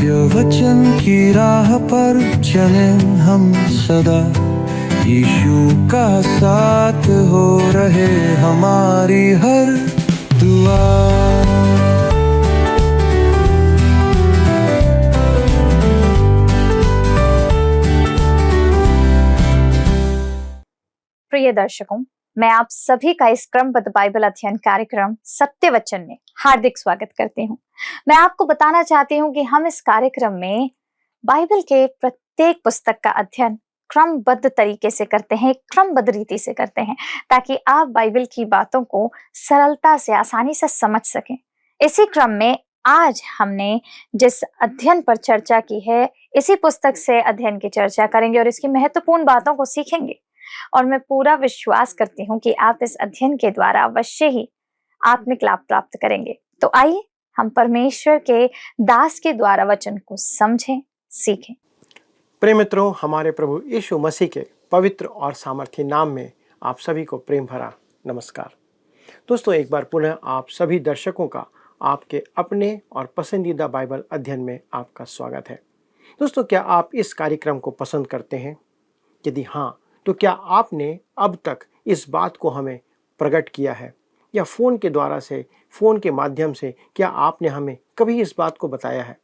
सत्य वचन की राह पर चले हम सदा। यीशु का साथ हो रहे हमारी हर दुआ। प्रिय दर्शकों, मैं आप सभी का इस क्रमबद्ध बाइबल अध्ययन कार्यक्रम सत्य वचन में हार्दिक स्वागत करती हूँ। मैं आपको बताना चाहती हूँ कि हम इस कार्यक्रम में बाइबल के प्रत्येक पुस्तक का अध्ययन क्रमबद्ध तरीके से करते हैं, क्रमबद्ध रीति से करते हैं, ताकि आप बाइबल की बातों को सरलता से, आसानी से समझ सकें। इसी क्रम में आज हमने जिस अध्ययन पर चर्चा की है, इसी पुस्तक से अध्ययन की चर्चा करेंगे और इसकी महत्वपूर्ण बातों को सीखेंगे। और मैं पूरा विश्वास करती हूँ कि आप इस अध्ययन के द्वारा अवश्य ही आत्मिक लाभ प्राप्त करेंगे। तो आइए हम परमेश्वर के दास के द्वारा वचन को समझें, सीखें। प्रिय मित्रों, हमारे प्रभु यीशु मसीह के पवित्र और सामर्थी नाम में आप सभी को प्रेम भरा नमस्कार। दोस्तों, एक बार पुनः आप सभी दर्शकों का आपके अपने और पसंदीदा बाइबल अध्ययन में आपका स्वागत है। दोस्तों, क्या आप इस कार्यक्रम को पसंद करते हैं? यदि हाँ, तो क्या आपने अब तक इस बात को हमें प्रकट किया है, या फ़ोन के द्वारा से, फ़ोन के माध्यम से क्या आपने हमें कभी इस बात को बताया है?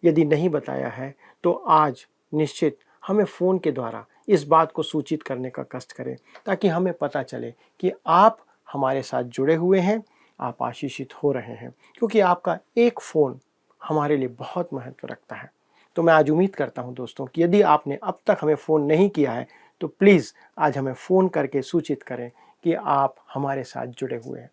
यदि नहीं बताया है तो आज निश्चित हमें फ़ोन के द्वारा इस बात को सूचित करने का कष्ट करें, ताकि हमें पता चले कि आप हमारे साथ जुड़े हुए हैं, आप आशीषित हो रहे हैं, क्योंकि आपका एक फ़ोन हमारे लिए बहुत महत्व रखता है। तो मैं आज उम्मीद करता हूं दोस्तों कि यदि आपने अब तक हमें फ़ोन नहीं किया है तो प्लीज़ आज हमें फ़ोन करके सूचित करें कि आप हमारे साथ जुड़े हुए हैं।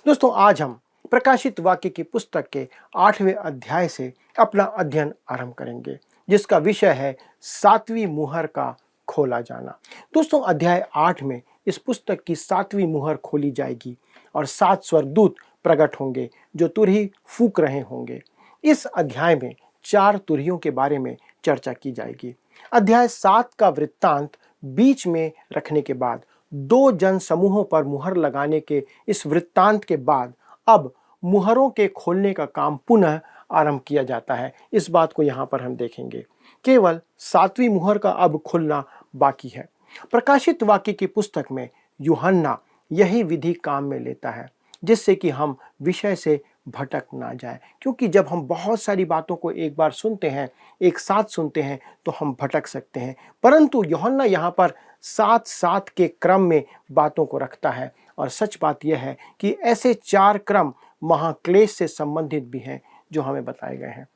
दोस्तों, आज हम प्रकाशित वाक्य की पुस्तक के 8वें अध्याय से अपना अध्ययन आरंभ करेंगे, जिसका विषय है 7वीं मुहर का खोला जाना। दोस्तों, अध्याय 8 में इस पुस्तक की 7वीं मुहर खोली जाएगी और 7 स्वर्गदूत प्रकट होंगे जो तुरही फूंक रहे होंगे। इस अध्याय में 4 तुरहियों के बारे में चर्चा की जाएगी। अध्याय 7 का वृत्तांत बीच में रखने के बाद 2 जन समूहों पर मुहर लगाने के इस वृत्तांत के बाद अब मुहरों के खोलने का काम पुनः आरंभ किया जाता है। इस बात को यहाँ पर हम देखेंगे। केवल 7वीं मुहर का अब खुलना बाकी है। प्रकाशित वाक्य की पुस्तक में यूहन्ना यही विधि काम में लेता है, जिससे कि हम विषय से भटक ना जाए, क्योंकि जब हम बहुत सारी बातों को एक बार सुनते हैं, एक साथ सुनते हैं, तो हम भटक सकते हैं। परंतु यूहन्ना यहाँ पर 7-7 के क्रम में बातों को रखता है, और सच बात यह है कि ऐसे 4 क्रम महाक्लेश से संबंधित भी हैं जो हमें बताए गए हैं।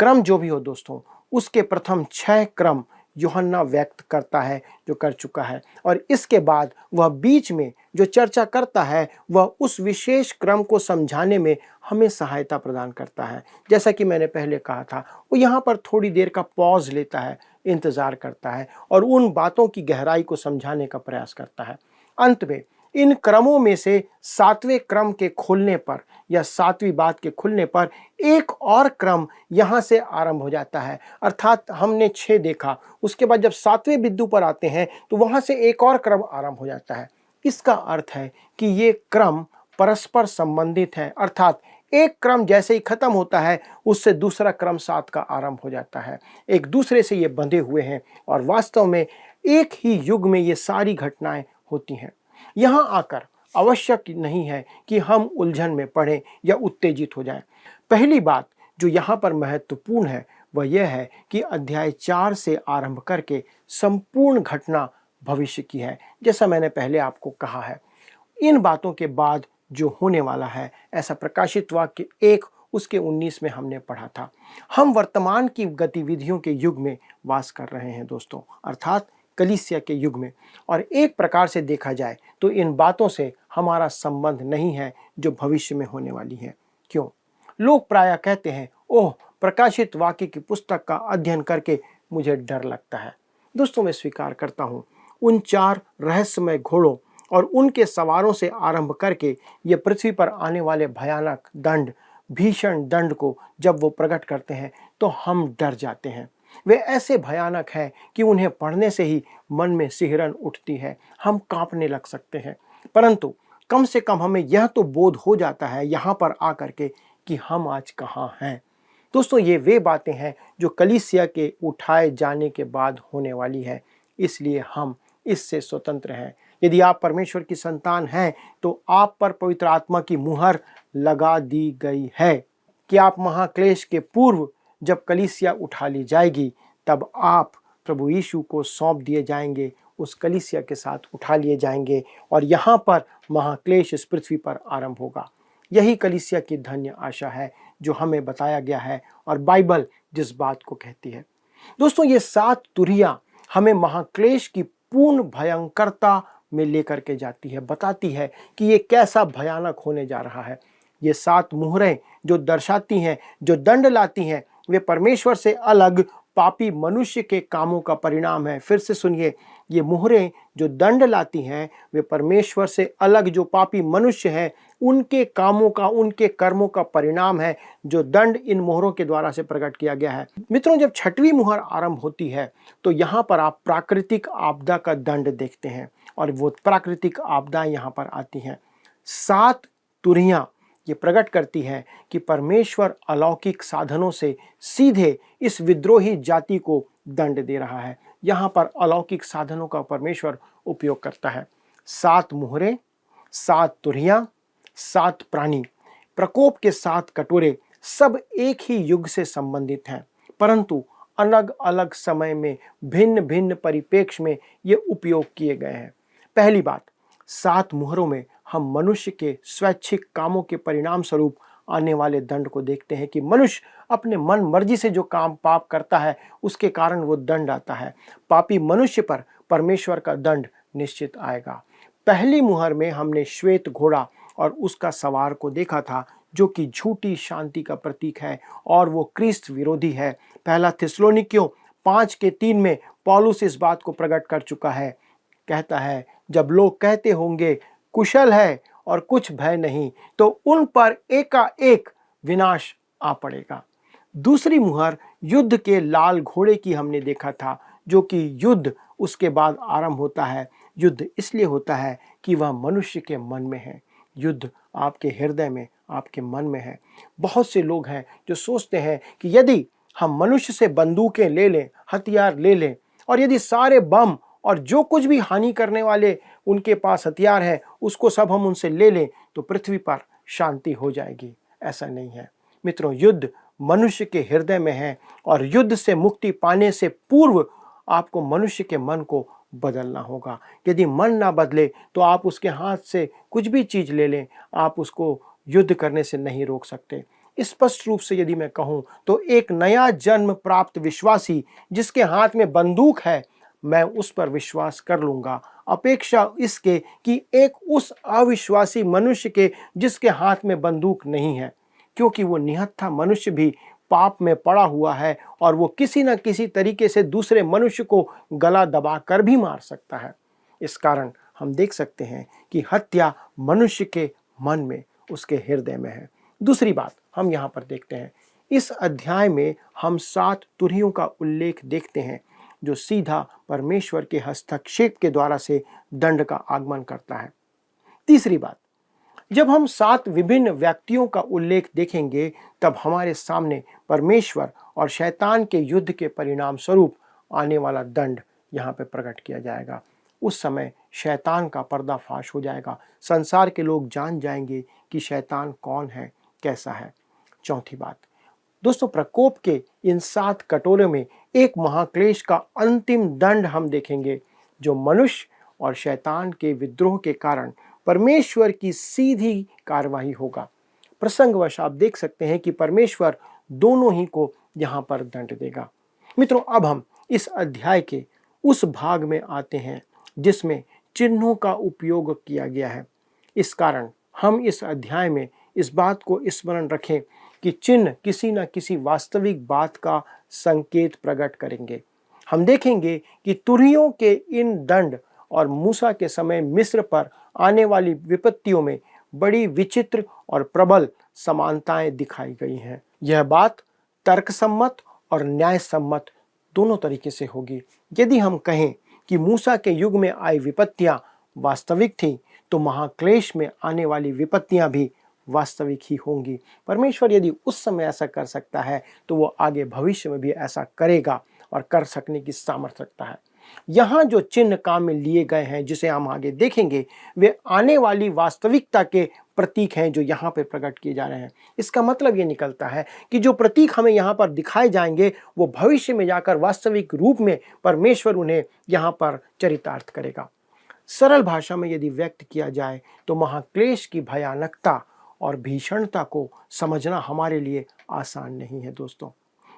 क्रम जो भी हो दोस्तों, उसके प्रथम 6 क्रम यूहन्ना व्यक्त करता है, जो कर चुका है, और इसके बाद वह बीच में जो चर्चा करता है वह उस विशेष क्रम को समझाने में हमें सहायता प्रदान करता है। जैसा कि मैंने पहले कहा था, वो यहाँ पर थोड़ी देर का पॉज लेता है, इंतज़ार करता है और उन बातों की गहराई को समझाने का प्रयास करता है। अंत में इन क्रमों में से 7वें क्रम के खुलने पर या 7वीं बात के खुलने पर एक और क्रम यहाँ से आरंभ हो जाता है। अर्थात हमने 6 देखा, उसके बाद जब 7वें बिंदु पर आते हैं तो वहाँ से एक और क्रम आरंभ हो जाता है। इसका अर्थ है कि ये क्रम परस्पर संबंधित है, अर्थात एक क्रम जैसे ही खत्म होता है उससे दूसरा क्रम 7 का आरंभ हो जाता है। एक दूसरे से ये बंधे हुए हैं और वास्तव में एक ही युग में ये सारी घटनाएं होती हैं। यहाँ आकर आवश्यक नहीं है कि हम उलझन में पड़ें या उत्तेजित हो जाएं। पहली बात जो यहाँ पर महत्वपूर्ण है वह यह है कि अध्याय 4 से आरंभ करके संपूर्ण घटना भविष्य की है, जैसा मैंने पहले आपको कहा है। इन बातों के बाद जो होने वाला है, ऐसा प्रकाशित वाक्य 1 उसके 19 में हमने पढ़ा था। हम वर्तमान की गतिविधियों के युग में वास कर रहे हैं दोस्तों, अर्थात कलीसिया के युग में, और एक प्रकार से देखा जाए तो इन बातों से हमारा संबंध नहीं है जो भविष्य में होने वाली है। क्यों? लोग प्रायः कहते हैं, ओह, प्रकाशित वाक्य की पुस्तक का अध्ययन करके मुझे डर लगता है। दोस्तों, मैं स्वीकार करता हूँ, उन 4 रहस्यमय घोड़ों और उनके सवारों से आरंभ करके ये पृथ्वी पर आने वाले भयानक दंड, भीषण दंड को जब वो प्रकट करते हैं तो हम डर जाते हैं। वे ऐसे भयानक हैं कि उन्हें पढ़ने से ही मन में सिहरन उठती है, हम कांपने लग सकते हैं। परंतु कम से कम हमें यह तो बोध हो जाता है यहाँ पर आकर के कि हम आज कहाँ हैं। दोस्तों, ये वे बातें हैं जो कलीसिया के उठाए जाने के बाद होने वाली है, इसलिए हम इससे स्वतंत्र हैं। यदि आप परमेश्वर की संतान हैं तो आप पर पवित्र आत्मा की मुहर लगा दी गई है कि आप महाक्लेश के पूर्व जब कलीसिया उठा ली जाएगी तब आप प्रभु यीशु को सौंप दिए जाएंगे, उस कलीसिया के साथ उठा लिए जाएंगे और यहाँ पर महाक्लेश इस पृथ्वी पर आरंभ होगा। यही कलीसिया की धन्य आशा है जो हमें बताया गया है और बाइबल जिस बात को कहती है। दोस्तों, ये 7 तुरहियां हमें महाक्लेश की पूर्ण भयंकरता में लेकर के जाती है, बताती है कि ये कैसा भयानक होने जा रहा है। ये 7 मुहरें जो दर्शाती हैं, जो दंड लाती हैं, वे परमेश्वर से अलग पापी मनुष्य के कामों का परिणाम है। फिर से सुनिए, ये मुहरें जो दंड लाती हैं वे परमेश्वर से अलग जो पापी मनुष्य हैं उनके कामों का, उनके कर्मों का परिणाम है, जो दंड इन मोहरों के द्वारा से प्रकट किया गया है। मित्रों, जब 6वीं मुहर आरंभ होती है तो यहाँ पर आप प्राकृतिक आपदा का दंड देखते हैं और वो प्राकृतिक आपदाएं यहाँ पर आती हैं। 7 तुरहियां ये प्रकट करती है कि परमेश्वर अलौकिक साधनों से सीधे इस विद्रोही जाति को दंड दे रहा है। यहाँ पर अलौकिक साधनों का परमेश्वर उपयोग करता है। 7 मुहरें, 7 तुरहियां, 7 प्राणी, प्रकोप के 7 कटोरे सब एक ही युग से संबंधित हैं, परंतु अलग अलग समय में भिन्न भिन्न परिप्रेक्ष्य में ये उपयोग किए गए हैं। पहली बात, 7 मुहरों में हम मनुष्य के स्वैच्छिक कामों के परिणाम स्वरूप आने वाले दंड को देखते हैं कि मनुष्य अपने मन मर्जी से जो काम पाप करता है उसके कारण वो दंड आता है। पापी मनुष्य पर परमेश्वर का दंड निश्चित आएगा। पहली मुहर में हमने श्वेत घोड़ा और उसका सवार को देखा था जो कि झूठी शांति का प्रतीक है और वो क्रिस्त विरोधी है। पहला थिस्सलुनीकियों 5:3 में पौलुस इस बात को प्रकट कर चुका है। कहता है, जब लोग कहते होंगे कुशल है और कुछ भय नहीं, तो उन पर एकाएक विनाश आ पड़ेगा। दूसरी मुहर युद्ध के लाल घोड़े की हमने देखा था, जो कि युद्ध उसके बाद आरंभ होता है। युद्ध इसलिए होता है कि वह मनुष्य के मन में है। युद्ध आपके हृदय में, आपके मन में है। बहुत से लोग हैं जो सोचते हैं कि यदि हम मनुष्य से बंदूकें ले लें, हथियार ले लें और यदि सारे बम और जो कुछ भी हानि करने वाले उनके पास हथियार है उसको सब हम उनसे ले लें तो पृथ्वी पर शांति हो जाएगी। ऐसा नहीं है मित्रों। युद्ध मनुष्य के हृदय में है और युद्ध से मुक्ति पाने से पूर्व आपको मनुष्य के मन को बदलना होगा। यदि मन ना बदले तो आप उसके हाथ से कुछ भी चीज ले लें, आप उसको युद्ध करने से नहीं रोक सकते। स्पष्ट रूप से यदि मैं कहूं तो एक नया जन्म प्राप्त विश्वासी जिसके हाथ में बंदूक है, मैं उस पर विश्वास कर लूंगा, अपेक्षा इसके कि एक उस अविश्वासी मनुष्य के जिसके हाथ में बंदूक नहीं है, क्योंकि वो निहत्था मनुष्य भी पाप में पड़ा हुआ है और वो किसी न किसी तरीके से दूसरे मनुष्य को गला दबा कर भी मार सकता है। इस कारण हम देख सकते हैं कि हत्या मनुष्य के मन में, उसके हृदय में है। दूसरी बात हम यहाँ पर देखते हैं, इस अध्याय में हम 7 तुरहियों का उल्लेख देखते हैं जो सीधा परमेश्वर के हस्तक्षेप के द्वारा से दंड का आगमन करता है। तीसरी बात, जब हम 7 विभिन्न व्यक्तियों का उल्लेख देखेंगे तब हमारे सामने परमेश्वर और शैतान के युद्ध के परिणाम स्वरूप आने वाला दंड यहाँ पे प्रकट किया जाएगा। उस समय शैतान का पर्दाफाश हो जाएगा। संसार के लोग जान जाएंगे कि शैतान कौन है, कैसा है। चौथी बात दोस्तों, प्रकोप के इन 7 कटोरे में एक महाक्लेश का अंतिम दंड हम देखेंगे जो मनुष्य और शैतान के विद्रोह के कारण परमेश्वर की सीधी कार्यवाही होगा। प्रसंगवश आप देख सकते हैं कि परमेश्वर दोनों ही को यहाँ पर दंड देगा। मित्रों, अब हम इस अध्याय के उस भाग में आते हैं जिसमें चिन्हों का उपयोग किया गया है। इस कारण हम इस अध्याय में इस बात को स्मरण रखें कि चिन्ह किसी न किसी वास्तविक बात का संकेत प्रकट करेंगे। हम देखेंगे कि तुरहियों के इन दंड और मूसा के समय मिस्र पर आने वाली विपत्तियों में बड़ी विचित्र और प्रबल समानताएं दिखाई गई हैं। यह बात तर्कसम्मत और न्यायसम्मत दोनों तरीके से होगी। यदि हम कहें कि मूसा के युग में आई विपत्तियां वास्तविक थीं, तो महाक्लेश में आने वाली विपत्तियां भी वास्तविक ही होंगी। परमेश्वर यदि उस समय ऐसा कर सकता है तो वो आगे भविष्य में भी ऐसा करेगा और कर सकने की सामर्थ्य रखता है। यहाँ जो चिन्ह काम में लिए गए हैं जिसे हम आगे देखेंगे, वे आने वाली वास्तविकता के प्रतीक हैं जो यहाँ पे प्रकट किए जा रहे हैं। इसका मतलब ये निकलता है कि जो प्रतीक हमें यहाँ पर दिखाए जाएंगे वो भविष्य में जाकर वास्तविक रूप में परमेश्वर उन्हें यहाँ पर चरितार्थ करेगा। सरल भाषा में यदि व्यक्त किया जाए तो महाक्लेश की भयानकता और भीषणता को समझना हमारे लिए आसान नहीं है दोस्तों,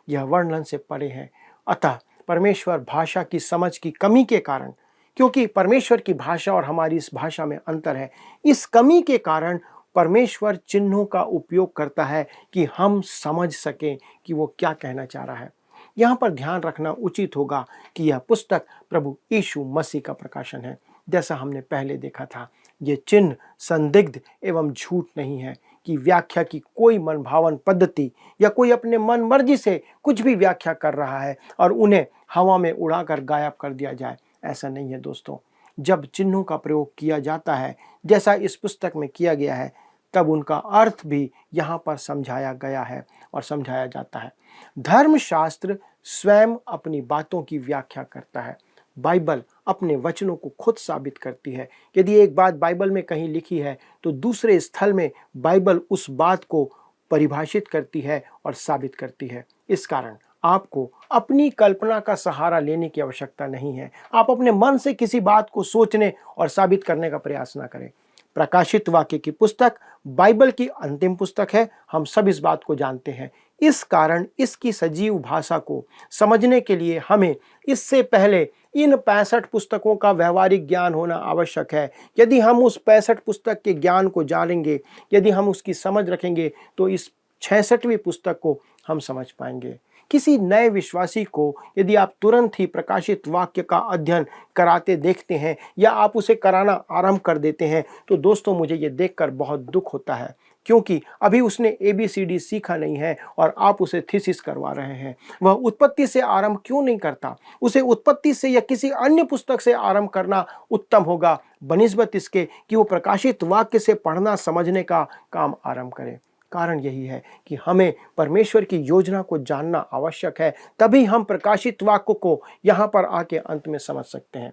यह वर्णन से परे है। अतः परमेश्वर भाषा की समझ की कमी के कारण, क्योंकि परमेश्वर की भाषा और हमारी इस भाषा में अंतर है, इस कमी के कारण परमेश्वर चिन्हों का उपयोग करता है कि हम समझ सकें कि वो क्या कहना चाह रहा है। यहाँ पर ध्यान रखना उचित होगा कि यह पुस्तक प्रभु यीशु मसीह का प्रकाशन है। जैसा हमने पहले देखा था, ये चिन्ह संदिग्ध एवं झूठ नहीं है कि व्याख्या की कोई मनभावन पद्धति या कोई अपने मन मर्जी से कुछ भी व्याख्या कर रहा है और उन्हें हवा में उड़ाकर गायब कर दिया जाए। ऐसा नहीं है दोस्तों। जब चिन्हों का प्रयोग किया जाता है जैसा इस पुस्तक में किया गया है, तब उनका अर्थ भी यहाँ पर समझाया गया है और समझाया जाता है। धर्मशास्त्र स्वयं अपनी बातों की व्याख्या करता है। बाइबल अपने वचनों को खुद साबित करती है। यदि एक बात बाइबल में कहीं लिखी है तो दूसरे स्थल में बाइबल उस बात को परिभाषित करती है और साबित करती है। इस कारण आपको अपनी कल्पना का सहारा लेने की आवश्यकता नहीं है। आप अपने मन से किसी बात को सोचने और साबित करने का प्रयास ना करें। प्रकाशित वाक्य की पुस्तक बाइबल की अंतिम पुस्तक है, हम सब इस बात को जानते हैं। इस कारण इसकी सजीव भाषा को समझने के लिए हमें इससे पहले इन 65 पुस्तकों का व्यवहारिक ज्ञान होना आवश्यक है। यदि हम उस 65 पुस्तक के ज्ञान को जानेंगे, यदि हम उसकी समझ रखेंगे, तो इस 66वीं पुस्तक को हम समझ पाएंगे। किसी नए विश्वासी को यदि आप तुरंत ही प्रकाशित वाक्य का अध्ययन कराते देखते हैं या आप उसे कराना आरंभ कर देते हैं, तो दोस्तों मुझे ये देखकर बहुत दुख होता है, क्योंकि अभी उसने ABCD सीखा नहीं है और आप उसे थीसिस करवा रहे हैं। वह उत्पत्ति से आरंभ क्यों नहीं करता? उसे उत्पत्ति से या किसी अन्य पुस्तक से आरंभ करना उत्तम होगा, बनिस्बत इसके कि वो प्रकाशित वाक्य से पढ़ना समझने का काम आरंभ करे। कारण यही है कि हमें परमेश्वर की योजना को जानना आवश्यक है, तभी हम प्रकाशित वाक्य को यहाँ पर आके अंत में समझ सकते हैं।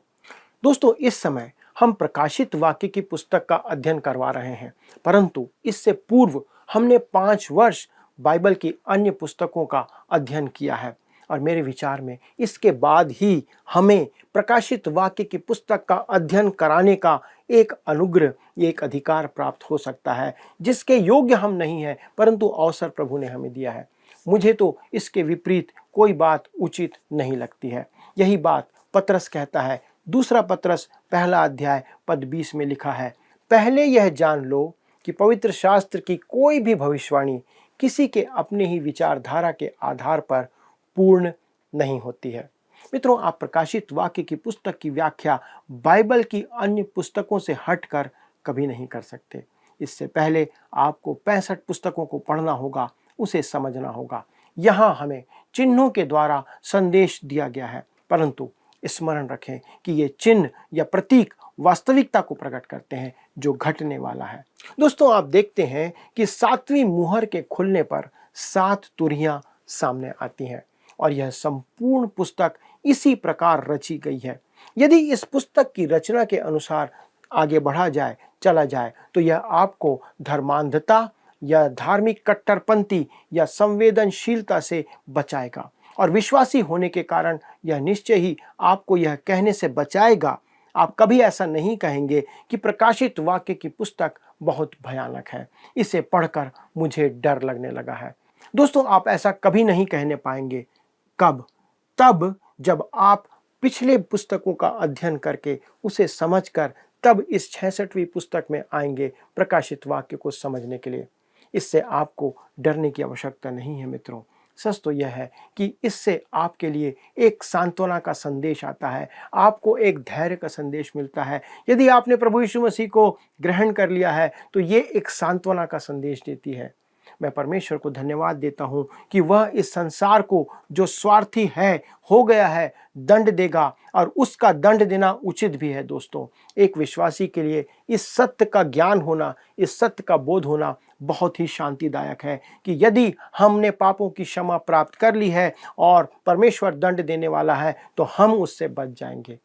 दोस्तों, इस समय हम प्रकाशित वाक्य की पुस्तक का अध्ययन करवा रहे हैं, परंतु इससे पूर्व हमने 5 वर्ष बाइबल की अन्य पुस्तकों का अध्ययन किया है और मेरे विचार में इसके बाद ही हमें प्रकाशित वाक्य की पुस्तक का अध्ययन कराने का एक अनुग्रह, एक अधिकार प्राप्त हो सकता है जिसके योग्य हम नहीं हैं, परंतु अवसर प्रभु ने हमें दिया है। मुझे तो इसके विपरीत कोई बात उचित नहीं लगती है। यही बात पतरस कहता है। दूसरा पतरस 1 अध्याय पद 20 में लिखा है, पहले यह जान लो कि पवित्र शास्त्र की कोई भी भविष्यवाणी किसी के अपने ही विचारधारा के आधार पर पूर्ण नहीं होती है। मित्रों, आप प्रकाशित वाक्य की पुस्तक की व्याख्या बाइबल की अन्य पुस्तकों से हटकर कभी नहीं कर सकते। इससे पहले आपको 65 पुस्तकों को पढ़ना होगा, उसे समझना होगा। यहाँ हमें चिन्हों के द्वारा संदेश दिया गया है, परंतु स्मरण रखें कि ये चिन्ह या प्रतीक वास्तविकता को प्रकट करते हैं जो घटने वाला है। दोस्तों, आप देखते हैं कि 7वीं मुहर के खुलने पर 7 तुरहियां सामने आती हैं और यह संपूर्ण पुस्तक इसी प्रकार रची गई है। यदि इस पुस्तक की रचना के अनुसार आगे चला जाए तो यह आपको धर्मांधता या धार्मिक कट्टरपंथी या संवेदनशीलता से बचाएगा और विश्वासी होने के कारण यह निश्चय ही आपको यह कहने से बचाएगा। आप कभी ऐसा नहीं कहेंगे कि प्रकाशित वाक्य की पुस्तक बहुत भयानक है, इसे पढ़कर मुझे डर लगने लगा है। दोस्तों, आप ऐसा कभी नहीं कहने पाएंगे। कब? तब जब आप पिछले पुस्तकों का अध्ययन करके उसे समझकर तब इस 66वीं पुस्तक में आएंगे प्रकाशित वाक्य को समझने के लिए। इससे आपको डरने की आवश्यकता नहीं है मित्रों। सच तो यह है कि इससे आपके लिए एक सांत्वना का संदेश आता है, आपको एक धैर्य का संदेश मिलता है। यदि आपने प्रभु यीशु मसीह को ग्रहण कर लिया है तो ये एक सांत्वना का संदेश देती है। मैं परमेश्वर को धन्यवाद देता हूँ कि वह इस संसार को जो स्वार्थी है हो गया है दंड देगा और उसका दंड देना उचित भी है। दोस्तों, एक विश्वासी के लिए इस सत्य का ज्ञान होना, इस सत्य का बोध होना बहुत ही शांतिदायक है कि यदि हमने पापों की क्षमा प्राप्त कर ली है और परमेश्वर दंड देने वाला है तो हम उससे बच जाएंगे।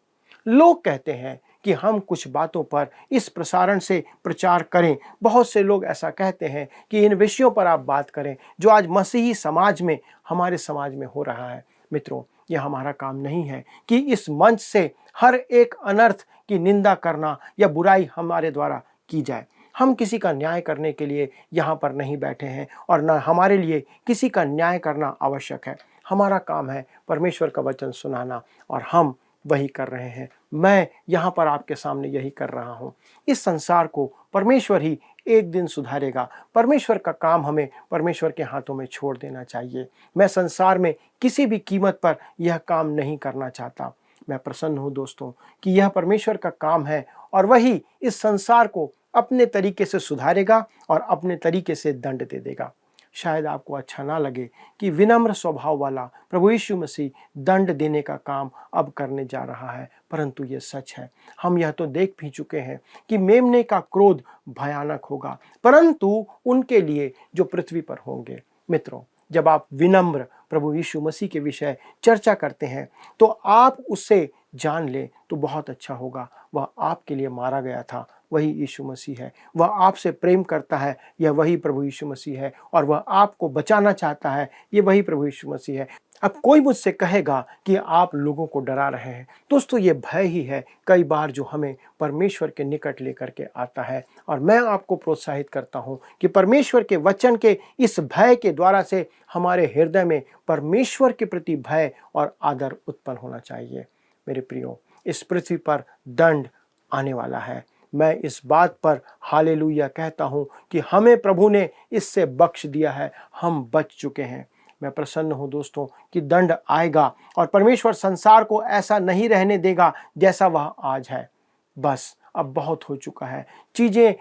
लोग कहते हैं कि हम कुछ बातों पर इस प्रसारण से प्रचार करें। बहुत से लोग ऐसा कहते हैं कि इन विषयों पर आप बात करें जो आज मसीही समाज में, हमारे समाज में हो रहा है। मित्रों, यह हमारा काम नहीं है कि इस मंच से हर एक अनर्थ की निंदा करना या बुराई हमारे द्वारा की जाए। हम किसी का न्याय करने के लिए यहाँ पर नहीं बैठे हैं और न हमारे लिए किसी का न्याय करना आवश्यक है। हमारा काम है परमेश्वर का वचन सुनाना और हम वही कर रहे हैं। मैं यहाँ पर आपके सामने यही कर रहा हूँ। इस संसार को परमेश्वर ही एक दिन सुधारेगा। परमेश्वर का काम हमें परमेश्वर के हाथों में छोड़ देना चाहिए। मैं संसार में किसी भी कीमत पर यह काम नहीं करना चाहता। मैं प्रसन्न हूँ दोस्तों कि यह परमेश्वर का काम है और वही इस संसार को अपने तरीके से सुधारेगा और अपने तरीके से दंड दे देगा। शायद आपको अच्छा ना लगे कि विनम्र स्वभाव वाला प्रभु यीशु मसीह दंड देने का काम अब करने जा रहा है, परंतु ये सच है। हम यह तो देख भी चुके हैं कि मेमने का क्रोध भयानक होगा, परंतु उनके लिए जो पृथ्वी पर होंगे। मित्रों, जब आप विनम्र प्रभु यीशु मसीह के विषय चर्चा करते हैं तो आप उससे जान लें तो बहुत अच्छा होगा। वह आपके लिए मारा गया था, वही यीशु मसीह है। वह आपसे प्रेम करता है, यह वही प्रभु यीशु मसीह है। और वह आपको बचाना चाहता है, ये वही प्रभु यीशु मसीह है। अब कोई मुझसे कहेगा कि आप लोगों को डरा रहे हैं। दोस्तों, ये भय ही है कई बार जो हमें परमेश्वर के निकट लेकर के आता है। और मैं आपको प्रोत्साहित करता हूँ कि परमेश्वर के वचन के इस भय के द्वारा से हमारे हृदय में परमेश्वर के प्रति भय और आदर उत्पन्न होना चाहिए। मेरे प्रियो, इस पृथ्वी पर दंड आने वाला है। मैं इस बात पर हालेलुया कहता हूँ कि हमें प्रभु ने इससे बख्श दिया है, हम बच चुके हैं। मैं प्रसन्न हूँ दोस्तों कि दंड आएगा और परमेश्वर संसार को ऐसा नहीं रहने देगा जैसा वह आज है। बस अब बहुत हो चुका है, चीज़ें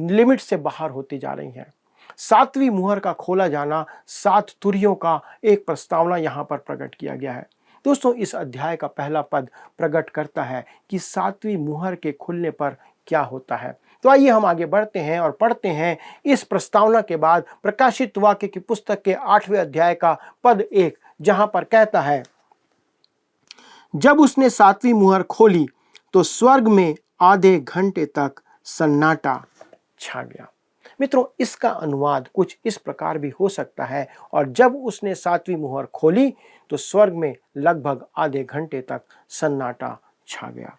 लिमिट से बाहर होती जा रही हैं। 7वीं मुहर का खोला जाना, 7 तुरहियों का एक प्रस्तावना यहाँ पर प्रकट किया गया है। दोस्तों, इस अध्याय का पहला पद प्रकट करता है कि 7वीं मुहर के खुलने पर क्या होता है। तो आइए हम आगे बढ़ते हैं और पढ़ते हैं इस प्रस्तावना के बाद प्रकाशित वाक्य की पुस्तक के 8वें अध्याय का पद 1, जहां पर कहता है, जब उसने 7वीं मुहर खोली तो स्वर्ग में आधे घंटे तक सन्नाटा छा गया। मित्रों, इसका अनुवाद कुछ इस प्रकार भी हो सकता है, और जब उसने 7वीं मुहर खोली तो स्वर्ग में लगभग आधे घंटे तक सन्नाटा छा गया।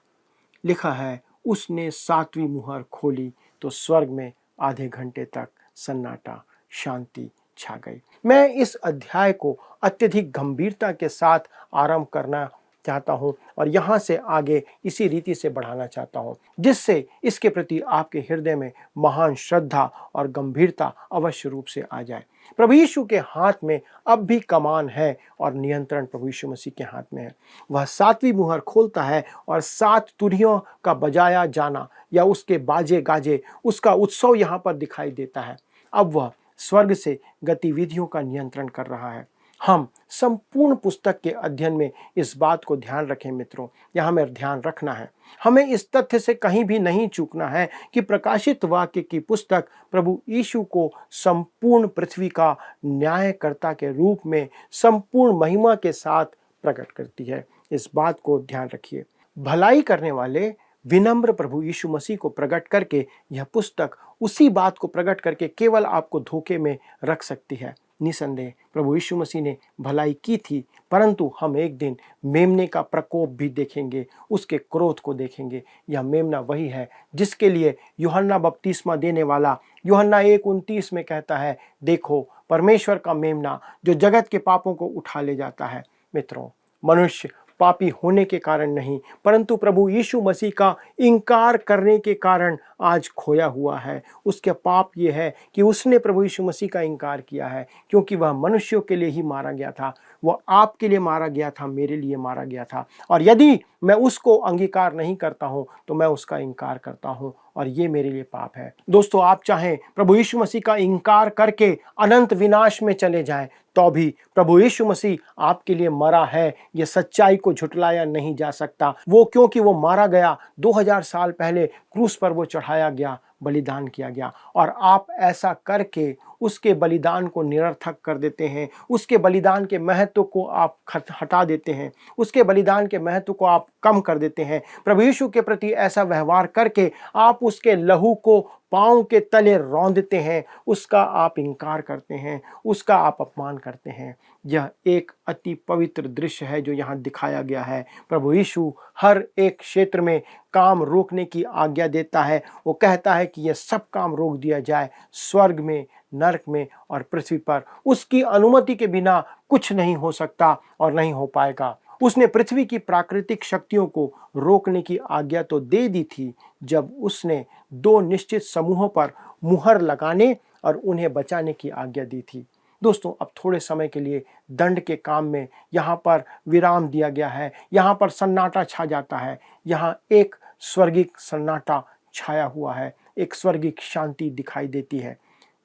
लिखा है, उसने 7वीं मुहर खोली तो स्वर्ग में आधे घंटे तक सन्नाटा, शांति छा गई। मैं इस अध्याय को अत्यधिक गंभीरता के साथ आरंभ करना चाहता हूं और यहाँ से आगे इसी रीति से बढ़ाना चाहता हूं, जिससे इसके प्रति आपके हृदय में महान श्रद्धा और गंभीरता अवश्य रूप से आ जाए। प्रभु यीशु के हाथ में अब भी कमान है और नियंत्रण प्रभु यीशु मसीह के हाथ में है। वह 7वीं मुहर खोलता है और 7 तुरहियों का बजाया जाना या उसके बाजे गाजे, उसका उत्सव यहाँ पर दिखाई देता है। अब वह स्वर्ग से गतिविधियों का नियंत्रण कर रहा है। हम संपूर्ण पुस्तक के अध्ययन में इस बात को ध्यान रखें मित्रों, यह हमें ध्यान रखना है। हमें इस तथ्य से कहीं भी नहीं चूकना है कि प्रकाशित वाक्य की पुस्तक प्रभु यीशु को संपूर्ण पृथ्वी का न्यायकर्ता के रूप में संपूर्ण महिमा के साथ प्रकट करती है। इस बात को ध्यान रखिए। भलाई करने वाले विनम्र प्रभु यीशु मसीह को प्रकट करके यह पुस्तक उसी बात को प्रकट करके केवल आपको धोखे में रख सकती है। निसंदेह प्रभु यीशु मसीह ने भलाई की थी, परंतु हम एक दिन मेमने का प्रकोप भी देखेंगे, उसके क्रोध को देखेंगे। यह मेमना वही है जिसके लिए यूहन्ना बपतिस्मा देने वाला यूहन्ना 1:29 में कहता है, देखो परमेश्वर का मेमना जो जगत के पापों को उठा ले जाता है। मित्रों, मनुष्य पापी होने के कारण नहीं, परंतु प्रभु यीशु मसीह का इनकार करने के कारण आज खोया हुआ है। उसके पाप ये है कि उसने प्रभु यीशु मसीह का इनकार किया है, क्योंकि वह मनुष्यों के लिए ही मारा गया था। वह आपके लिए मारा गया था, मेरे लिए मारा गया था। और यदि मैं उसको अंगीकार नहीं करता हूं तो मैं उसका इनकार करता हूं, और ये मेरे लिए पाप है। दोस्तों, आप चाहें प्रभु यीशु मसीह का इनकार करके अनंत विनाश में चले जाएं, तो भी प्रभु यीशु मसीह आपके लिए मरा है। ये सच्चाई को झुटलाया नहीं जा सकता। वो क्योंकि वो मारा गया 2000 साल पहले क्रूस पर वो चढ़ाया गया, बलिदान किया गया, और आप ऐसा करके उसके बलिदान को निरर्थक कर देते हैं, उसके बलिदान के महत्व को आप हटा देते हैं, उसके बलिदान के महत्व को आप कम कर देते हैं। प्रभु यीशु के प्रति ऐसा व्यवहार करके आप उसके लहू को पांव के तले रौंदते हैं, उसका आप इनकार करते हैं, उसका आप अपमान करते हैं। यह एक अति पवित्र दृश्य है जो यहाँ दिखाया गया है। प्रभु यीशु हर एक क्षेत्र में काम रोकने की आज्ञा देता है। वो कहता है कि यह सब काम रोक दिया जाए, स्वर्ग में, नरक में और पृथ्वी पर। उसकी अनुमति के बिना कुछ नहीं हो सकता और नहीं हो पाएगा। उसने पृथ्वी की प्राकृतिक शक्तियों को रोकने की आज्ञा तो दे दी थी जब उसने 2 निश्चित समूहों पर मुहर लगाने और उन्हें बचाने की आज्ञा दी थी। दोस्तों, अब थोड़े समय के लिए दंड के काम में यहाँ पर विराम दिया गया है। यहाँ पर सन्नाटा छा जाता है। यहाँ एक स्वर्गिक सन्नाटा छाया हुआ है, एक स्वर्गिक शांति दिखाई देती है।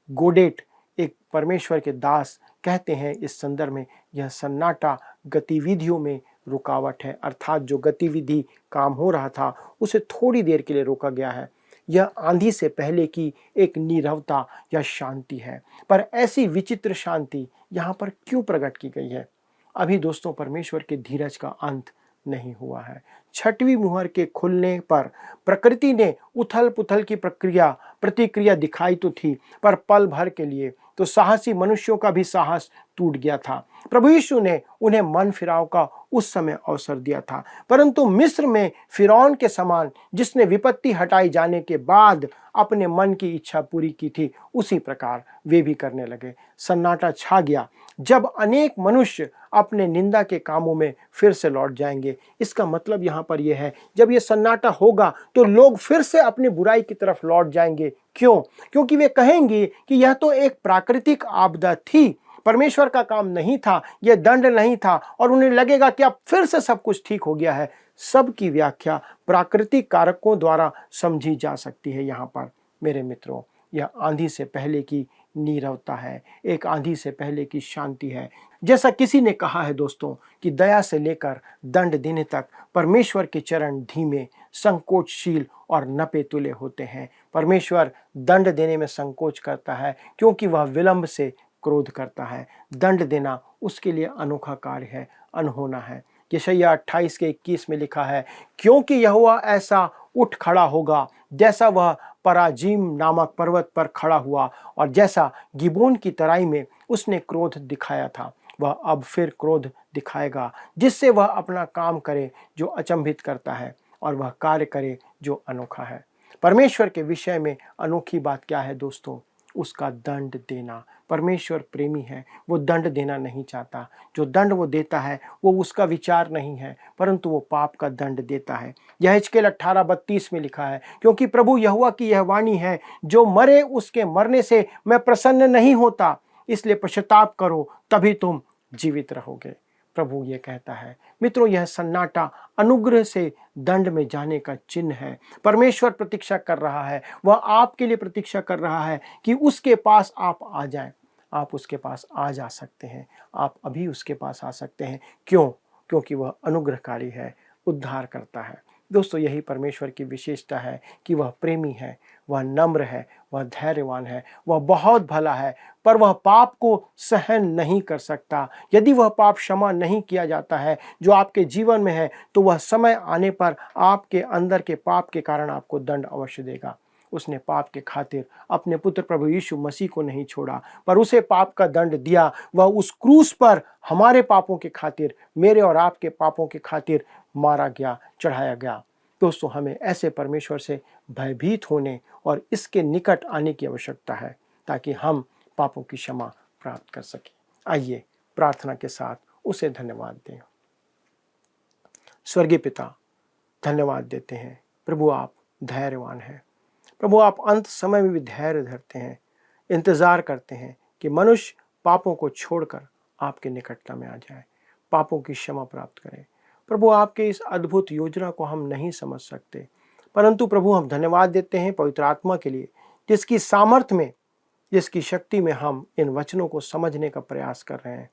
गोडेट, एक परमेश्वर के दास, कहते हैं इस संदर्भ में, यह सन्नाटा गतिविधियों में रुकावट है, अर्थात जो गतिविधि काम हो रहा था उसे थोड़ी देर के लिए रोका गया है। यह आंधी से पहले की एक नीरवता या शांति है। पर ऐसी विचित्र शांति यहाँ पर क्यों प्रकट की गई है? अभी दोस्तों, परमेश्वर के धीरज का अंत नहीं हुआ है। 6वीं मुहर के खुलने पर प्रकृति ने उथल पुथल की प्रतिक्रिया दिखाई तो थी, पर पल भर के लिए तो साहसी मनुष्यों का भी साहस टूट गया था। प्रभु यीशु ने उन्हें मन फिराव का उस समय अवसर दिया था, परंतु मिस्र में फिरौन के समान, जिसने विपत्ति हटाई जाने के बाद अपने मन की इच्छा पूरी की थी, उसी प्रकार वे भी करने लगे। सन्नाटा छा गया जब अनेक मनुष्य अपने निंदा के कामों में फिर से लौट जाएंगे। इसका मतलब यहाँ पर यह है, जब यह सन्नाटा होगा तो लोग फिर से अपनी बुराई की तरफ लौट जाएंगे। क्यों? क्योंकि वे कहेंगे कि यह तो एक प्राकृतिक आपदा थी, परमेश्वर का काम नहीं था, यह दंड नहीं था, और उन्हें लगेगा कि अब फिर से सब कुछ ठीक हो गया है। सब की व्याख्या प्राकृतिक कारकों द्वारा समझी जा सकती है। यहाँ पर मेरे मित्रों, यह आंधी से पहले की नीरवता है, एक आंधी से पहले की शांति है। जैसा किसी ने कहा है दोस्तों, कि दया से लेकर दंड देने तक परमेश्वर के चरण धीमे, संकोचशील और नपे तुले होते हैं। परमेश्वर दंड देने में संकोच करता है क्योंकि वह विलंब से क्रोध करता है। दंड देना उसके लिए अनोखा कार्य है, अनहोना है। यशायाह 28:21 में लिखा है, क्योंकि यहोवा ऐसा उठ खड़ा होगा जैसा वह पराजीम नामक पर्वत पर खड़ा हुआ, और जैसा गिबोन की तराई में उसने क्रोध दिखाया था, वह अब फिर क्रोध दिखाएगा, जिससे वह अपना काम करे जो अचंभित करता है, और वह कार्य करे जो अनोखा है। परमेश्वर के विषय में अनोखी बात क्या है दोस्तों? उसका दंड देना। परमेश्वर प्रेमी है, वो दंड देना नहीं चाहता। जो दंड वो देता है वो उसका विचार नहीं है, परंतु वो पाप का दंड देता है। यहेजकेल 18:32 में लिखा है, क्योंकि प्रभु यहोवा की यह वाणी है, जो मरे उसके मरने से मैं प्रसन्न नहीं होता, इसलिए पश्चाताप करो, तभी तुम जीवित रहोगे। प्रभु ये कहता है। मित्रों, यह सन्नाटा अनुग्रह से दंड में जाने का चिन्ह है। परमेश्वर प्रतीक्षा कर रहा है, वह आपके लिए प्रतीक्षा कर रहा है कि उसके पास आप आ जाएं। आप उसके पास आ जा सकते हैं, आप अभी उसके पास आ सकते हैं। क्यों? क्योंकि वह अनुग्रहकारी है, उद्धार करता है। दोस्तों, यही परमेश्वर की विशेषता है कि वह प्रेमी है, वह नम्र है, वह धैर्यवान है, वह बहुत भला है, पर वह पाप को सहन नहीं कर सकता। यदि वह पाप क्षमा नहीं किया जाता है जो आपके जीवन में है, तो वह समय आने पर आपके अंदर के पाप के कारण आपको दंड अवश्य देगा। उसने पाप के खातिर अपने पुत्र प्रभु यीशु मसीह को नहीं छोड़ा, पर उसे पाप का दंड दिया। वह उस क्रूस पर हमारे पापों के खातिर, मेरे और आपके पापों के खातिर मारा गया, चढ़ाया गया। दोस्तों, हमें ऐसे परमेश्वर से भयभीत होने और इसके निकट आने की आवश्यकता है, ताकि हम पापों की क्षमा प्राप्त कर सकें। आइए प्रार्थना के साथ उसे धन्यवाद दें। स्वर्गीय पिता, धन्यवाद देते हैं प्रभु, आप धैर्यवान हैं। प्रभु, आप अंत समय में भी धैर्य धरते हैं, इंतजार करते हैं कि मनुष्य पापों को छोड़कर आपके निकटता में आ जाए, पापों की क्षमा प्राप्त करें। प्रभु, आपके इस अद्भुत योजना को हम नहीं समझ सकते, परंतु प्रभु हम धन्यवाद देते हैं पवित्र आत्मा के लिए, जिसकी सामर्थ्य में, जिसकी शक्ति में हम इन वचनों को समझने का प्रयास कर रहे हैं।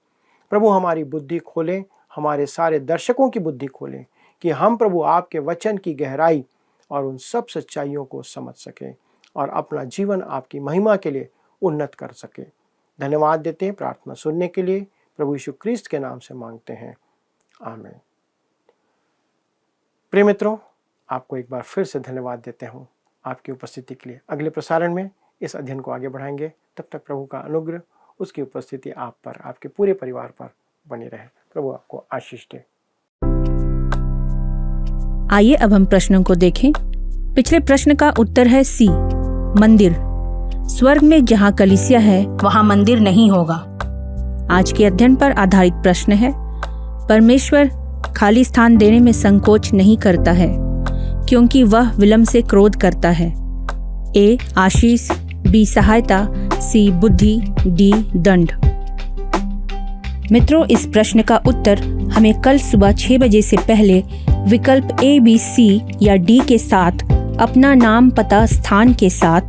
प्रभु, हमारी बुद्धि खोलें, हमारे सारे दर्शकों की बुद्धि खोलें, कि हम प्रभु आपके वचन की गहराई और उन सब सच्चाइयों को समझ सकें। और अपना जीवन आपकी महिमा के लिए उन्नत कर सके। धन्यवाद देते हैं प्रार्थना सुनने के लिए, प्रभु यीशु क्रिस्ट के नाम से मांगते हैं, आमीन। प्रिय मित्रों, आपको एक बार फिर से धन्यवाद देते हूँ आपकी उपस्थिति के लिए। अगले प्रसारण में इस अध्ययन को आगे बढ़ाएंगे। तब तक प्रभु का अनुग्रह, उसकी उपस्थिति आप पर, आपके पूरे परिवार पर बनी रहे। प्रभु आपको आशीष दे। आइए अब हम प्रश्नों को देखें। पिछले प्रश्न का उत्तर है सी, मंदिर। स्वर्ग में जहाँ कलीसिया है वहाँ मंदिर नहीं होगा। आज के अध्ययन पर आधारित प्रश्न है, परमेश्वर खाली स्थान देने में संकोच नहीं करता है क्योंकि वह विलंब से क्रोध करता है। ए आशीष, बी सहायता, सी बुद्धि, डी दंड। मित्रों, इस प्रश्न का उत्तर हमें कल सुबह 6 बजे से पहले विकल्प ए, बी, सी या डी के साथ अपना नाम, पता, स्थान के साथ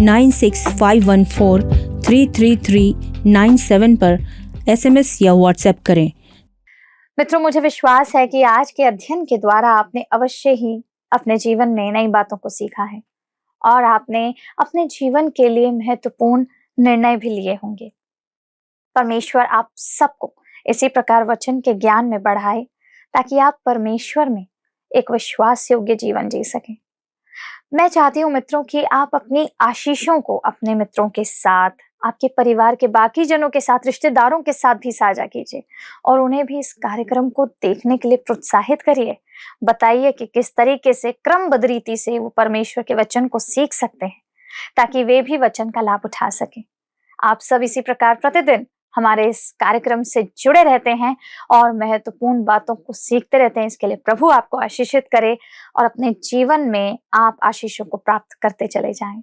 9651433397 पर SMS या WhatsApp करें। मित्रों, मुझे विश्वास है कि आज के अध्ययन के द्वारा आपने अवश्य ही अपने जीवन में नई बातों को सीखा है और आपने अपने जीवन के लिए महत्वपूर्ण निर्णय भी लिए होंगे। परमेश्वर आप सबको इसी प्रकार वचन के ज्ञान में बढ़ाए ताकि आप परमेश्वर में एक विश्वास योग्य जीवन जी सकें। मैं चाहती हूँ मित्रों कि आप अपनी आशीषों को अपने मित्रों के साथ, आपके परिवार के बाकी जनों के साथ, रिश्तेदारों के साथ भी साझा कीजिए और उन्हें भी इस कार्यक्रम को देखने के लिए प्रोत्साहित करिए। बताइए कि किस तरीके से क्रमबद्ध रीति से वो परमेश्वर के वचन को सीख सकते हैं ताकि वे भी वचन का लाभ उठा सकें। आप सब इसी प्रकार प्रतिदिन हमारे इस कार्यक्रम से जुड़े रहते हैं और महत्वपूर्ण बातों को सीखते रहते हैं। इसके लिए प्रभु आपको आशीषित करे और अपने जीवन में आप आशीषों को प्राप्त करते चले जाएं।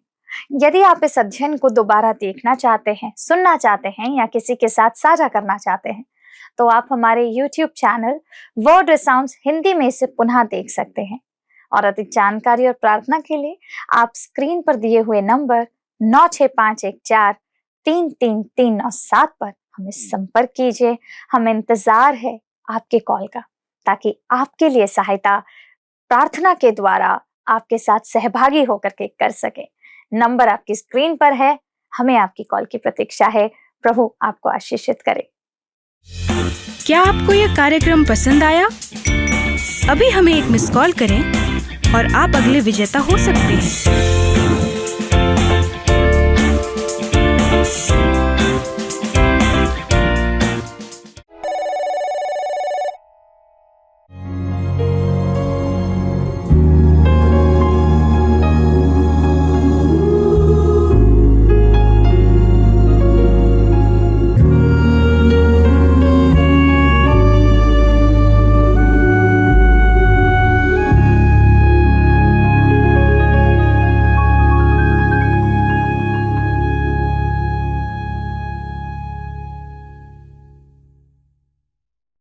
यदि आप इस अध्ययन को दोबारा देखना चाहते हैं, सुनना चाहते हैं या किसी के साथ साझा करना चाहते हैं तो आप हमारे YouTube चैनल वर्ड रिसाउंड्स हिंदी में इसे पुनः देख सकते हैं। और अधिक जानकारी और प्रार्थना के लिए आप स्क्रीन पर दिए हुए नंबर 9651433397 पर हमें संपर्क कीजिए। हमें इंतजार है आपके कॉल का ताकि आपके लिए सहायता प्रार्थना के द्वारा आपके साथ सहभागी होकर के कर सके। नंबर आपकी स्क्रीन पर है। हमें आपकी कॉल की प्रतीक्षा है। प्रभु आपको आशीषित करे। क्या आपको यह कार्यक्रम पसंद आया? अभी हमें एक मिस कॉल करें और आप अगले विजेता हो सकते हैं।